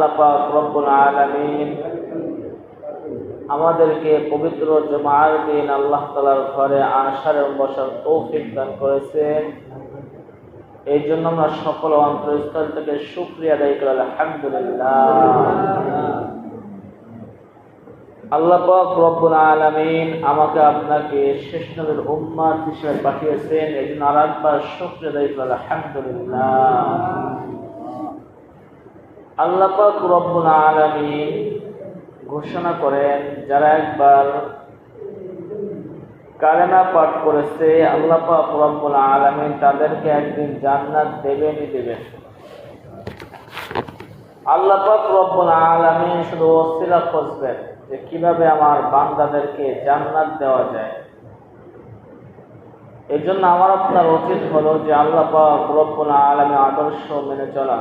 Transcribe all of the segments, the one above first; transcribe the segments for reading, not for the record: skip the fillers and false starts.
আল্লাহ পাক রব্বুল আলামিন আমাদেরকে পবিত্র জুমার দিন আল্লাহ তাআলার ঘরে আসার এবং বসার তৌফিক দান করেছেন। এই জন্য আমরা সকল অন্তরস্থল থেকে শুকরিয়া আদায় করি আলহামদুলিল্লাহ। আল্লাহ পাক রব্বুল আলামিন আমাকে আপনাকে শেষ নবীর উম্মত হিসেবে পাঠিয়েছেন, এই জন্য আরেকবার শুকরিয়া আদায় করি আলহামদুলিল্লাহ। আল্লাহ পাক রব্বুল আলামিন ঘোষণা করেন, যারা একবার কালেমা পাঠ করেছে আল্লাহ পাক রব্বুল আলামিন তাদেরকে একদিন জান্নাত দেবেনই দেবেন। আল্লাহ পাক রব্বুল আলামিন শুধু ওসিলা খুঁজবেন যে কিভাবে আমার বান্দাদেরকে জান্নাত দেওয়া যায়। এই জন্য আমার আপনার উচিত হলো যে আল্লাহ পাক রব্বুল আলামিন আদর্শ মেনে চলা,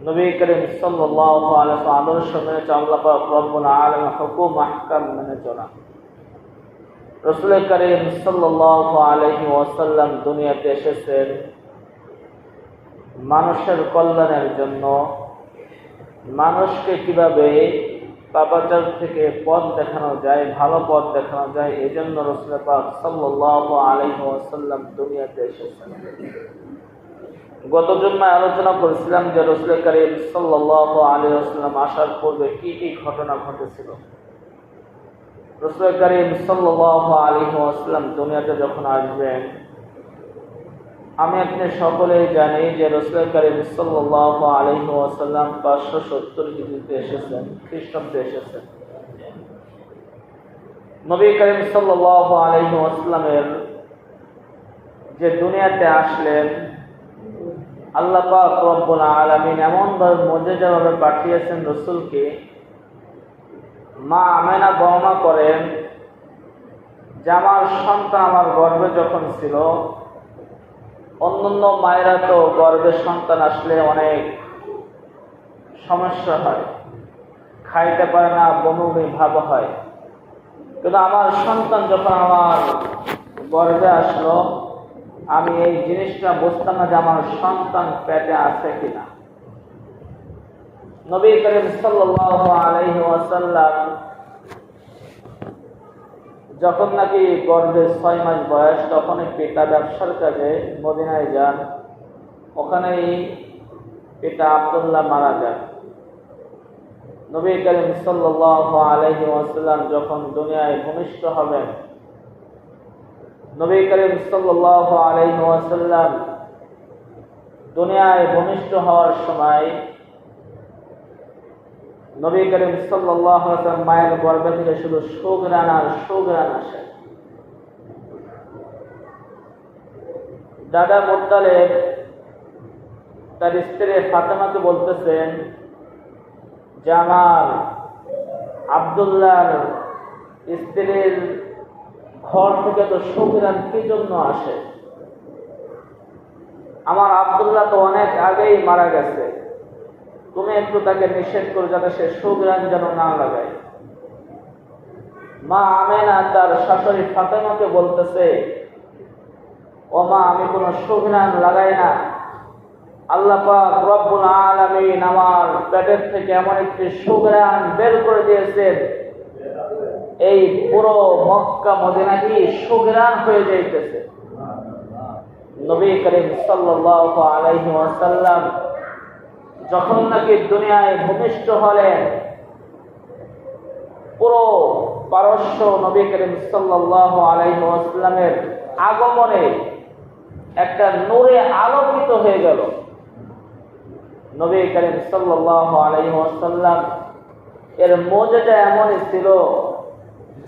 নবী করিম সাল্লাল্লাহু আলাইহি ওয়াসাল্লাম আদর্শ মেনে চলা, আল্লাহ পাক রব্বুল আলামিন হুকুম আহকাম মেনে চলা। রাসূল করিম সাল্লাল্লাহু আলাইহি ওয়াসাল্লাম দুনিয়াতে এসেছেন মানুষের কল্যাণের জন্য, মানুষকে কিভাবে পাপাচার থেকে পথ দেখানো যায়, ভালো পথ দেখানো যায়, এই জন্য রাসূল পাক সাল্লাল্লাহু আলাইহি ওয়াসাল্লাম দুনিয়াতে এসেছেন। গত জুমায় আলোচনা করেছিলাম যে রাসূল করিম সাল্লাল্লাহু আলাইহি ওয়াসাল্লাম আসার পূর্বে কি কি ঘটনা ঘটেছিল। রাসূল করিম সাল্লাল্লাহু আলাইহি ওয়াসাল্লাম দুনিয়াতে যখন আসবেন, আমি আপনি সকলেই জানি যে রাসূল করিম সাল্লাল্লাহু আলাইহি ওয়াসাল্লাম 570 হিজরিতে এসেছেন, খ্রিস্টাব্দে এসেছেন। নবী করিম সাল্লাল্লাহু আলাইহি ওয়াসাল্লামের যে দুনিয়াতে আসলেন, আল্লাহ পাক রব্বুল আলামিন এমনভাবে মুজিজাভাবে পাঠিয়েছেন রাসূলকে। মা আমেনা বর্ণনা করেন যে আমার সন্তান আমার গর্ভে যখন ছিল, অন্যান্য মায়েরা তো গর্ভে সন্তান আসলে অনেক সমস্যা হয়, খাইতে পারে না, বমি ভাব হয়, কিন্তু আমার সন্তান যখন আমার গর্ভে আসলো, আমি এই জিনিসটা বুঝতাম না যে আমার সন্তান পেটে আছে কিনা। নবী করিম সাল্লাল্লাহু আলাইহি ওয়াসাল্লাম যখন নাকি গর্ভে 6 মাস বয়স, তখনই পিতা ব্যবসার কাজে মদিনায় যান। ওখানেই পিতা আব্দুল্লাহ মারা যান। নবী করিম সাল্লাল্লাহু আলাইহি ওয়াসাল্লাম যখন দুনিয়ায় ভূমিষ্ঠ হবেন, নবী করিম সাল্লাল্লাহু আলাইহি ওয়াসাল্লাম দুনিয়ায় ভূমিষ্ঠ হওয়ার সময় নবী করিম সাল্লাল্লাহু আলাইহি ওয়াসাল্লাম মায়ের গর্ভে থেকে শুধু সুঘ্রাণ আর সুঘ্রাণ আসে। দাদা মুত্তালিব তার স্ত্রী ফাতেমাকে বলতেছেন যে আমার আব্দুল্লাহর স্ত্রীর ঘর থেকে তো সুঘ্রাণ কি জন্য আসে? আমার আব্দুল্লাহ তো অনেক আগেই মারা গেছে, তুমি একটু তাকে নিষেধ করো যাতে সে সুঘ্রাণ যেন না লাগায়। মা আমেনা তার শাশুড়ি ফাতেমাকে বলতেছে, ও মা, আমি কোনো সুঘ্রাণ লাগাই না। আল্লাহ পাক রব্বুল আলামিন আমার পেটের থেকে এমন একটি সুঘ্রাণ বের করে দিয়েছেন, এই পুরো মক্কা মদিনা কি সুঘ্রাণ হয়ে যাইতেছে। নবী করিম সাল্লাল্লাহু আলাইহি ওয়াসাল্লাম যখন নাকি দুনিয়ায় ভূমিষ্ঠ হলেন, পুরো পারস্য নবী করিম সাল্লাল্লাহু আলাইহি ওয়াসাল্লামের আগমনে একটা নূরে আলোকিত হয়ে গেল। নবী করিম সাল্লাল্লাহু আলাইহি ওয়াসাল্লাম এর মুজিজা এমনই ছিল,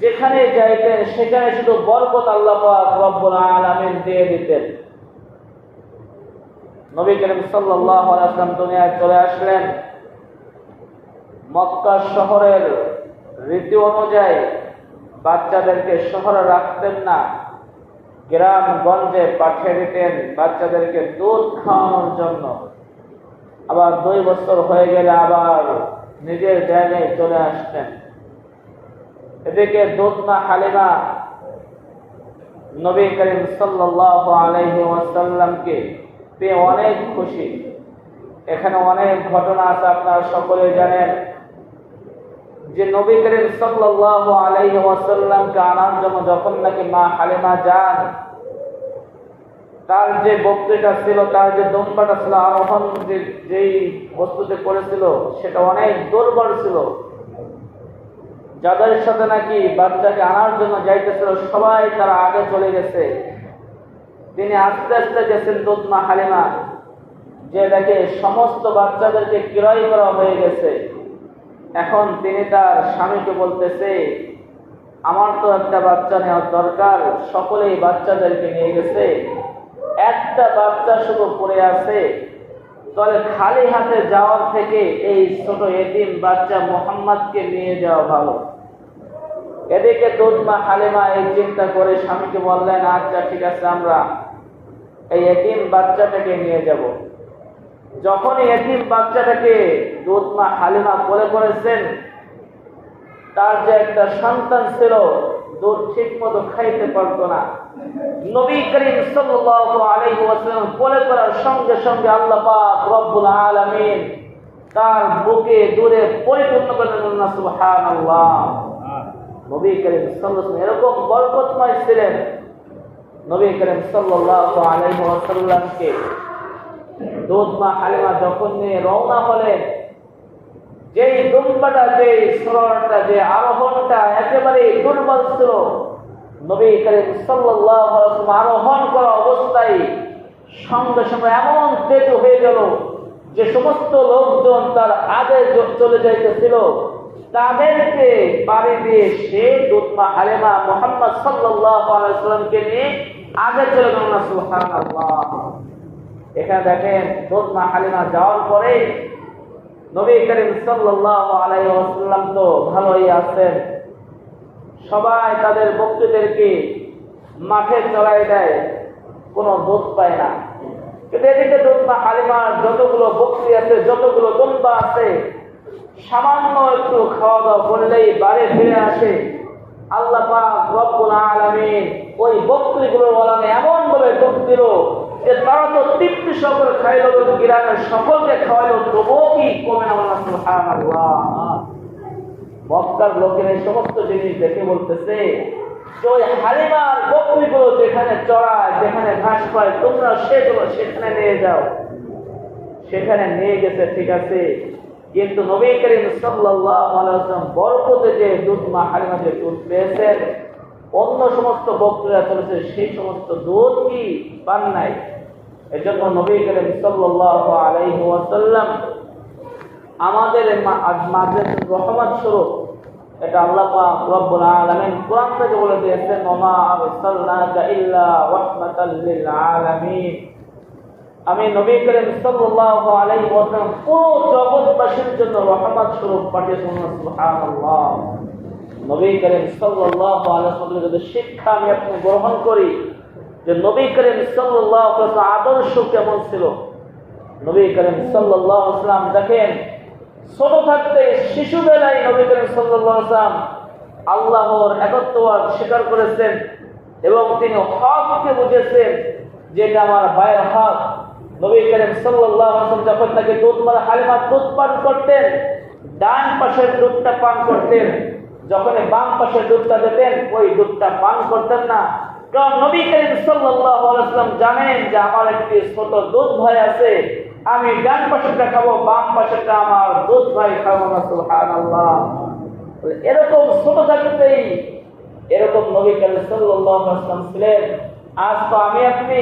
যেখানে যাইতেন সেখানে শুধু বরকত আল্লাহ পাক রব্বুল আলামিন দিয়ে দিতেন। নবী করিম সাল্লাল্লাহু আলাইহি ওয়াসাল্লাম দুনিয়ায় চলে আসলেন। মক্কা শহরের রীতি অনুযায়ী বাচ্চাদেরকে শহরে রাখতেন না, গ্রামগঞ্জে পাঠিয়ে দিতেন বাচ্চাদেরকে দুধ খাওয়ানোর জন্য। আবার 2 বছর হয়ে গেলে আবার নিজের জায়গায় চলে আসতেন। এদিকে দুধমা হালিমা নবী করিম সাল্লাল্লাহু আলাইহি ওয়াসাল্লামকে পেয়ে অনেক খুশি। এখানে অনেক ঘটনা আছে, আপনারা সকলে জানেন যে নবী করিম সাল্লাল্লাহু আলাইহি ওয়াসাল্লামকে আনার জন্য যখন নাকি মা হালিমা যান, তার যে বক্তৃতা ছিল, তার যে দুম্বাটা ছিল, আরোহণ যেই বস্তুতে করেছিল সেটা অনেক দুর্বল ছিল। যাদের সাথে নাকি বাচ্চাকে আনার জন্য যাইতেছিল সবাই তারা আগে চলে গেছে। তিনি আস্তে আস্তে গেছেন দুধমা হালিমা, যে দেখে সমস্ত বাচ্চাদেরকে ক্রয় করা হয়ে গেছে। এখন তিনি তার স্বামীকে বলতেছে, আমার তো একটা বাচ্চা নেওয়ার দরকার, সকলেই বাচ্চাদেরকে নিয়ে গেছে, একটা বাচ্চা শুধু পড়ে আছে, তাহলে খালি হাতে যাওয়ার থেকে এই ছোট এতিম বাচ্চা মুহাম্মদকে নিয়ে যাওয়া ভালো। এদিকে দুধমা হালিমা এই চিন্তা করে স্বামীকে বললেন, আচ্ছা ঠিক আছে, আমরা এই এতিম বাচ্চাটাকে নিয়ে যাব। যখনই এতিম বাচ্চাটাকে দুধমা হালিমা কোলে করেছেন, তার যে একটা সন্তান ছিল দুধ ঠিক মতো খাইতে পারতো না। নবী করিম সাল্লাল্লাহু আলাইহি ওয়াসাল্লাম কোলে করার সঙ্গে সঙ্গে আল্লাহ পাক রব্বুল আলামিন তার বুকে দূরে পরিপূর্ণ করে দিলেন, সুবহানাল্লাহ। নবী করিম সাল্লাল্লাহু আলাইহি ওয়াসাল্লাম এরকম বরকতময় ছিলেন। নবী করিম সাল্লাল্লাহু আলাইহি ওয়াসাল্লামকে দুধমা হালিমা যখন নিয়ে রওনা হলেন, যেই দুম্বাটা, যে সরণটা, যে আরোহণটা একেবারে দুর্বল ছিল, নবী করিম সাল্লাল্লাহু আলাইহি ওয়াসাল্লাম আরোহণ করা অবস্থায় সঙ্গে সঙ্গে এমন তেজ হয়ে গেল যে সমস্ত লোকজন তার আগে চলে যাইতেছিল, তাদেরকে পাড়ি দিয়ে সে দুধমা হালিমা মুহাম্মদ সাল্লাল্লাহু আলাইহি ওয়াসাল্লামকে নিয়ে আগে চলে গেল। সুবহানাল্লাহ। এখানে দেখেন দুধমা হালিমা যাওয়ার পরে নবী করিম সাল্লাল্লাহু আলাইহি ওয়াসাল্লাম তো ভালোই আছেন, সবাই তাদের বক্তৃদেরকে মাঠে চড়াই দেয়, কোনো দুধ পায় না। কিন্তু এদিকে দুধমা হালিমার যতগুলো বকরি আছে, যতগুলো দুম্বা আছে, সামান্য একটু খাওয়া দাওয়া করলেই বাড়ি ফিরে আসে। আল্লাহ পাক রব্বুল আলামিন ওই বকরিগুলোর ওলানে এমন ভাবে দুধ দিল যে তারা তো তৃপ্তি সহকারে খাইল, গ্রামের সকলকে খাওয়াইল, তবুও কি কমে না। সুবহানাল্লাহ। মক্কার লোকের এই সমস্ত জিনিস দেখে বলতেছে যে ওই হালিমার বকরিগুলো যেখানে চড়ায়, যেখানে ঘাস পায়, তোমরা সেগুলো সেখানে নিয়ে যাও। সেখানে নিয়ে গেছে, ঠিক আছে, কিন্তু নবী করিম সাল্লাল্লাহু আলাইহি ওয়াসাল্লাম বরকতে যে দুধমা হালিমা যে দুধ পেয়েছেন, অন্য সমস্ত বকরিরা চলেছে সেই সমস্ত দুধ কি পান নাই। এজন্য নবী করিম সাল্লাল্লাহু আলাইহি ওয়াসাল্লাম আমাদের মাঝে রহমত স্বরূপ, এটা আল্লাহ পাক রব্বুল আলামিন কোরআন থেকে বলে দিয়েছেন, ওমা আরসালনাকা ইল্লা রাহমাতাল লিল আলামিন। আমি নবী করিম সাল্লাল্লাহু আলাইহি ওয়াসাল্লাম পুরো জগৎবাসীর জন্য রহমত স্বরূপ পাঠিয়েছেন। সুবহানাল্লাহ। নবী করিম সাল্লাল্লাহু আলাইহি ওয়াসাল্লামের যদি শিক্ষা আমি আপনি গ্রহণ করি যে নবী করিম সাল্লাল্লাহু আলাইহি ওয়াসাল্লাম আদর্শ কেমন ছিল। নবী করিম সাল্লাল্লাহু আলাইহি ওয়াসাল্লাম দেখেন, ছোট থাকতে শিশুবেলায় নবী করিম সাল্লাল্লাহু আলাইহি ওয়াসাল্লাম আল্লাহর একত্ববাদ স্বীকার করেছেন এবং তিনি হককে বুঝেছেন যে এটা আমার ভাইয়ের হক। নবী করিম সাল্লাল্লাহু আলাইহি ওয়াসাল্লাম যখন তাকে দুধমা হালিমা দুধ পান করতেন, ডান পাশের দুধটা পান করতেন, যখন বাম পাশের দুধটা দিতেন ওই দুধটা পান করতেন না। কারণ নবী করিম সাল্লাল্লাহু আলাইহি ওয়াসাল্লাম জানেন যে আমার একটি ছোট দুধ ভাই আছে, আমি ডান পাশেরটা খাবো, বাম পাশেরটা আমার দুধ ভাই খাবো না। সুবহানাল্লাহ। এরকম ছোট থাকতেই এরকম নবী করিম সাল্লাল্লাহু আলাইহি ওয়াসাল্লাম ছিলেন। আজ তো আমি আপনি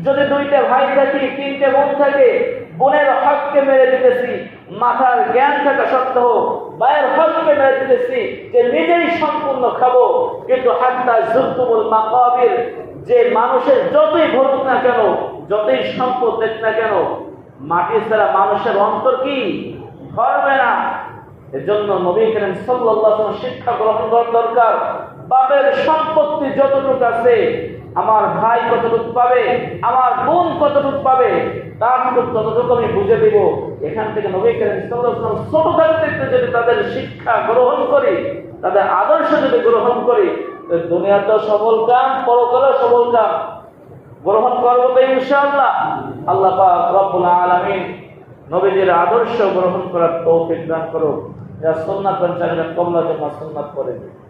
যদি দুইটা ভাই থাকি, তিনটে বোন থাকে, বোনের হককে মেরে দিতেছি, মাথার জ্ঞান থাকা সত্ত্বেও ভাইয়ের হককে মেরে দিতেছি যে নিজেই সম্পূর্ণ খাবো। কিন্তু হাত্তা যুরতুমুল মাকাবির, যে মানুষের যতই ভরুক না কেন, যতই সম্পদ দেখ না কেন, মাটি ছাড়া মানুষের অন্তর কি ধরবে না। এজন্য নবী করিম সাল্লাল্লাহু আলাইহি ওয়াসাল্লাম শিক্ষা গ্রহণ করা দরকার। বাপের সম্পত্তি যতটুকু আছে, আমার ভাই কতটুকু পাবে, আমার বোন কতটুকু পাবে, তার ততটুকু আমি বুঝে দিব। এখান থেকে নবী করিম সাল্লাল্লাহু আলাইহি ওয়াসাল্লাম ছোট থাকতে যদি তাদের শিক্ষা গ্রহণ করি, তাদের আদর্শ যদি গ্রহণ করি, দুনিয়াতেও সফল কাম, পরকালেও সফল কাম গ্রহণ করবো তো ইনশাআল্লাহ। আল্লাহ পাক রব্বুল আলামিন নবীজির আদর্শ গ্রহণ করার তৌফিক দান করুক। যা সুন্নাত অনুসারীরা কবলা জমা সুন্নাত করে দিন।